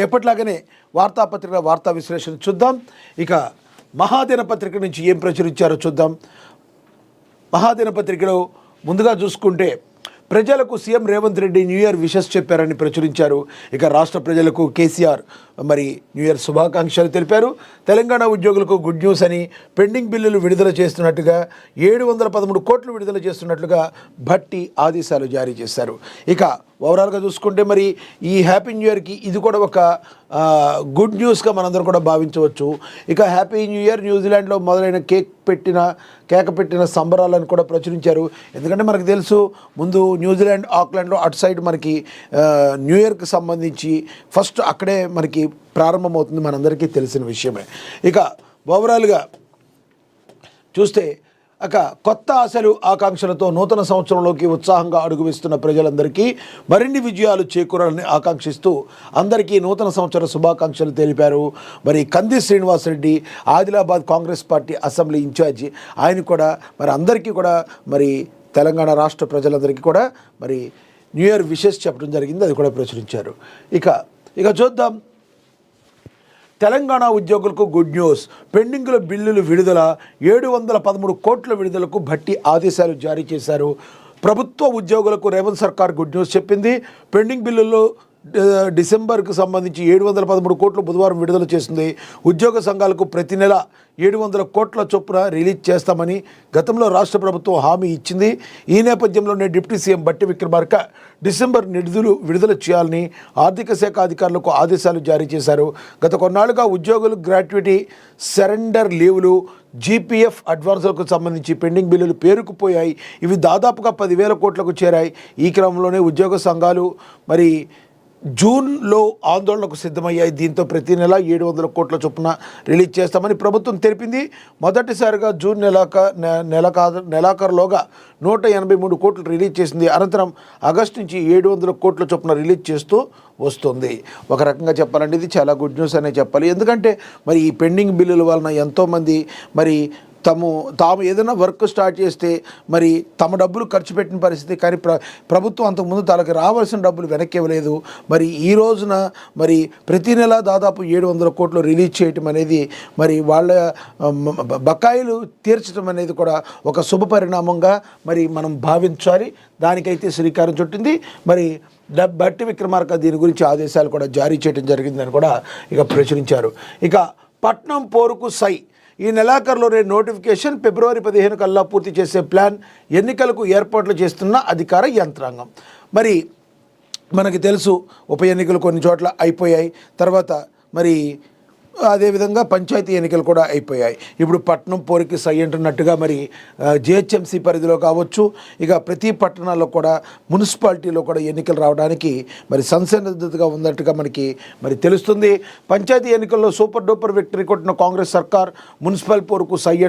ఎప్పటిలాగానే వార్తాపత్రికల వార్తా విశ్లేషణ చూద్దాం. ఇక మహాదినపత్రిక నుంచి ఏం ప్రచురించారో చూద్దాం. మహాదినపత్రికలో ముందుగా చూసుకుంటే ప్రజలకు CM Revanth Reddy new year wishes చెప్పారని ప్రచురించారు. ఇక రాష్ట్ర ప్రజలకు కేసీఆర్ మరి న్యూ ఇయర్ శుభాకాంక్షలు తెలిపారు. తెలంగాణ ఉద్యోగులకు గుడ్ న్యూస్ అని పెండింగ్ బిల్లులు విడుదల చేస్తున్నట్టుగా 713 కోట్లు విడుదల చేస్తున్నట్లుగా భట్టి ఆదేశాలు జారీ చేశారు. ఇక ఓవరాల్గా చూసుకుంటే మరి ఈ హ్యాపీ న్యూ ఇయర్కి ఇది కూడా ఒక గుడ్ న్యూస్గా మనందరం కూడా భావించవచ్చు. ఇక హ్యాపీ న్యూ ఇయర్ న్యూజిలాండ్లో మొదలైన కేక పెట్టిన సంబరాలను కూడా ప్రచురించారు. ఎందుకంటే మనకు తెలుసు ముందు న్యూజిలాండ్ ఆక్లాండ్లో అటు సైడ్ మనకి న్యూ ఇయర్కి సంబంధించి ఫస్ట్ అక్కడే మనకి ప్రారంభమవుతుంది, మనందరికీ తెలిసిన విషయమే. ఇక ఓవరాల్గా చూస్తే కొత్త ఆశలు ఆకాంక్షలతో నూతన సంవత్సరంలోకి ఉత్సాహంగా అడుగువేస్తున్న ప్రజలందరికీ మరిన్ని విజయాలు చేకూరాలని ఆకాంక్షిస్తూ అందరికీ నూతన సంవత్సర శుభాకాంక్షలు తెలిపారు. మరి Kandi Srinivasa Reddy Adilabad Congress party assembly in charge, ఆయన కూడా మరి అందరికీ కూడా మరి తెలంగాణ రాష్ట్ర ప్రజలందరికీ కూడా మరి న్యూ ఇయర్ విషెస్ చెప్పడం జరిగింది, అది కూడా ప్రచురించారు. ఇక చూద్దాం. తెలంగాణ ఉద్యోగులకు గుడ్ న్యూస్, పెండింగుల బిల్లులు విడుదల, 713 కోట్ల విడుదలకు భట్టి ఆదేశాలు జారీ చేశారు. ప్రభుత్వ ఉద్యోగులకు రేవంత్ సర్కార్ గుడ్ న్యూస్ చెప్పింది. పెండింగ్ బిల్లుల్లో డిసెంబర్కు సంబంధించి 713 కోట్లు బుధవారం విడుదల చేసింది. ఉద్యోగ సంఘాలకు ప్రతి నెల 700 కోట్ల చొప్పున రిలీజ్ చేస్తామని గతంలో రాష్ట్ర ప్రభుత్వం హామీ ఇచ్చింది. ఈ నేపథ్యంలోనే డిప్యూటీ సీఎం బట్టి విక్రమార్క డిసెంబర్ నిధులు విడుదల చేయాలని ఆర్థిక శాఖ అధికారులకు ఆదేశాలు జారీ చేశారు. గత కొన్నాళ్లుగా ఉద్యోగులు గ్రాట్యుటీ, సరెండర్ లీవులు, జీపీఎఫ్ అడ్వాన్సులకు సంబంధించి పెండింగ్ బిల్లులు పేరుకుపోయాయి. ఇవి దాదాపుగా 10,000 కోట్లకు చేరాయి. ఈ క్రమంలోనే ఉద్యోగ సంఘాలు మరి జూన్లో ఆందోళనకు సిద్ధమయ్యాయి. దీంతో ప్రతి నెల 700 కోట్ల చొప్పున రిలీజ్ చేస్తామని ప్రభుత్వం తెలిపింది. మొదటిసారిగా జూన్ నెలాఖరులోగా 183 కోట్లు రిలీజ్ చేసింది. అనంతరం ఆగస్టు నుంచి 700 కోట్ల చొప్పున రిలీజ్ చేస్తూ వస్తుంది. ఒక రకంగా చెప్పాలంటే ఇది చాలా గుడ్ న్యూస్ అనే చెప్పాలి. ఎందుకంటే మరి ఈ పెండింగ్ బిల్లుల వలన ఎంతోమంది మరి తాము ఏదైనా వర్క్ స్టార్ట్ చేస్తే మరి తమ డబ్బులు ఖర్చు పెట్టిన పరిస్థితి, కానీ ప్రభుత్వం అంతకుముందు తనకు రావాల్సిన డబ్బులు వెనక్కి ఇవ్వలేదు. మరి ఈ రోజున మరి ప్రతి నెల దాదాపు 700 కోట్లు రిలీజ్ చేయటం అనేది మరి వాళ్ళ బకాయిలు తీర్చడం అనేది కూడా ఒక శుభ పరిణామంగా మరి మనం భావించాలి. దానికైతే శ్రీకారం చుట్టింది. మరి బట్టి విక్రమార్క దీని గురించి ఆదేశాలు కూడా జారీ చేయడం జరిగిందని కూడా ప్రచురించారు. ఇక పట్నం పోరుకు సై, ఈ నెలాఖరులోనే నోటిఫికేషన్, ఫిబ్రవరి 15 కల్లా పూర్తి చేసే ప్లాన్, ఎన్నికలకు ఏర్పాట్లు చేస్తున్న అధికార యంత్రాంగం. మరి మనకి తెలుసు ఉప ఎన్నికలు కొన్ని చోట్ల అయిపోయాయి, తర్వాత మరి అదేవిధంగా పంచాయతీ ఎన్నికలు కూడా అయిపోయాయి. ఇప్పుడు పట్టణం పోరుకి సై అంటున్నట్టుగా మరి జిహెచ్ఎంసీ పరిధిలో కావచ్చు, ఇక ప్రతి పట్టణాల్లో కూడా మున్సిపాలిటీలో కూడా ఎన్నికలు రావడానికి మరి సంసిద్ధతగా ఉన్నట్టుగా మనకి మరి తెలుస్తుంది. పంచాయతీ ఎన్నికల్లో సూపర్ డూపర్ విక్టరీ కొట్టిన కాంగ్రెస్ సర్కార్ మున్సిపల్ పోరుకు సై